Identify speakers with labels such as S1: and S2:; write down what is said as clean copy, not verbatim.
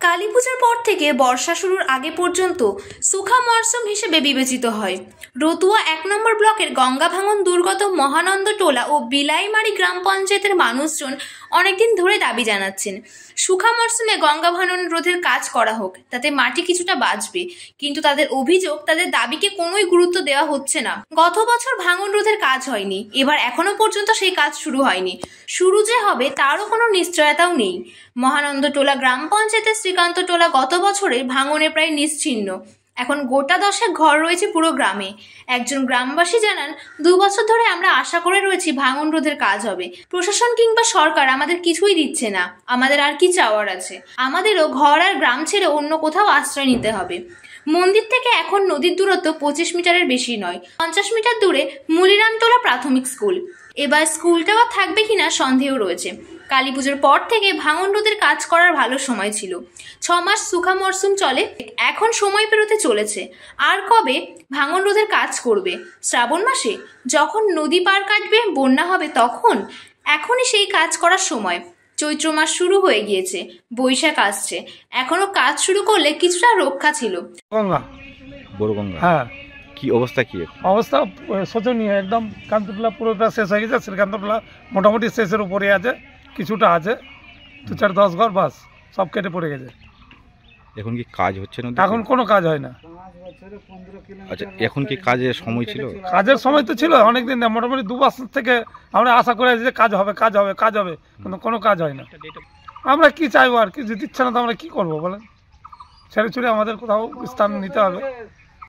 S1: কালী পূজার পর থেকে বর্ষা শুরুর আগে পর্যন্ত সুখা মরশুম হিসেবে বিবেচিত হয়। রতুয়া ১ নম্বর ব্লকের গঙ্গাভাঙন দুর্গত মহানন্দ টোলা ও বিলাইমারি গ্রাম পঞ্চায়েতের মানুষজন অনেকদিন ধরে দাবি জানাচ্ছেন সুখা মরশুমে গঙ্গা ভাঙন রোধের কাজ করা হোক, তাতে মাটি কিছুটা বাঁচবে। কিন্তু তাদের অভিযোগ, তাদের দাবিকে কোনোই গুরুত্ব দেওয়া হচ্ছে না। গত বছর ভাঙন রোধের কাজ হয়নি, এবার এখনো পর্যন্ত সেই কাজ শুরু হয়নি। শুরু যে হবে তারও কোনো নিশ্চয়তাও নেই। মহানন্দ টোলা গ্রাম পঞ্চায়েতের শ্রীকান্ত টোলা গত বছরের ভাঙনে প্রায় নিশ্চিহ্ন। এখন গোটা 10 ঘর রয়েছে পুরো গ্রামে। একজন গ্রামবাসী জানান, 2 বছর ধরে আমরা আশা করে রয়েছি ভাঙন রোধের কাজ হবে। প্রশাসন কিংবা সরকার আমাদের কিছুই দিচ্ছে না। আমাদের আর কি চাওয়ার আছে? আমাদেরও ঘর আর গ্রাম ছেড়ে অন্য কোথাও আশ্রয় নিতে হবে। মন্দির থেকে এখন নদীর দূরত্ব 25 মিটারের বেশি নয়। 50 মিটার দূরে মুলিরামটোলা প্রাথমিক স্কুল। এবার স্কুলটাও থাকবে কিনা সন্দেহ রয়েছে। কালী পুজোর পর থেকে ভাঙন রোধের কাজ করার ভালো সময় ছিল। 6 মাস সুখা মরশুম চলে, এখন সময় পেরোতে চলেছে। আর কবে ভাঙন রোধের কাজ করবে? শ্রাবণ মাসে, যখন নদী পার কাটবে, বন্যা হবে তখন? এখনই সেই কাজ করার সময়। চৈত্র মাস শুরু হয়ে গিয়েছে, বৈশাখ আসছে, এখনো কাজ শুরু করলে কিছুটা রক্ষা ছিল।
S2: গঙ্গা,
S3: বড় গঙ্গা,
S2: হ্যাঁ।
S3: কি অবস্থা? কি
S2: অবস্থা শোচনীয়, একদম কান্তটোলা পুরোটা শেষ হয়ে গেছে। শ্রীকান্তটোলা মোটামুটি শেষের উপরে আছে, কিছুটা আছে, 2-4-10 ঘর, বাস সব কেটে পড়ে গেছে।
S3: এখন কি কাজ হচ্ছে না?
S2: এখন কোনো কাজ হয় না।
S3: আচ্ছা, এখন কি কাজের সময় ছিল?
S2: কাজের সময় তো ছিল অনেকদিন, মোটামুটি 2 বছর থেকে আমরা আশা করে আছি যে কাজ হবে, কাজ হবে, কাজ হবে, কিন্তু কোনো কাজ হয় না। আমরা কি চাইবো? আর কিছু দিচ্ছে না তো আমরা কি করবো বলেন? ছেড়ে ছুড়ে আমাদের কোথাও স্থান নিতে হবে।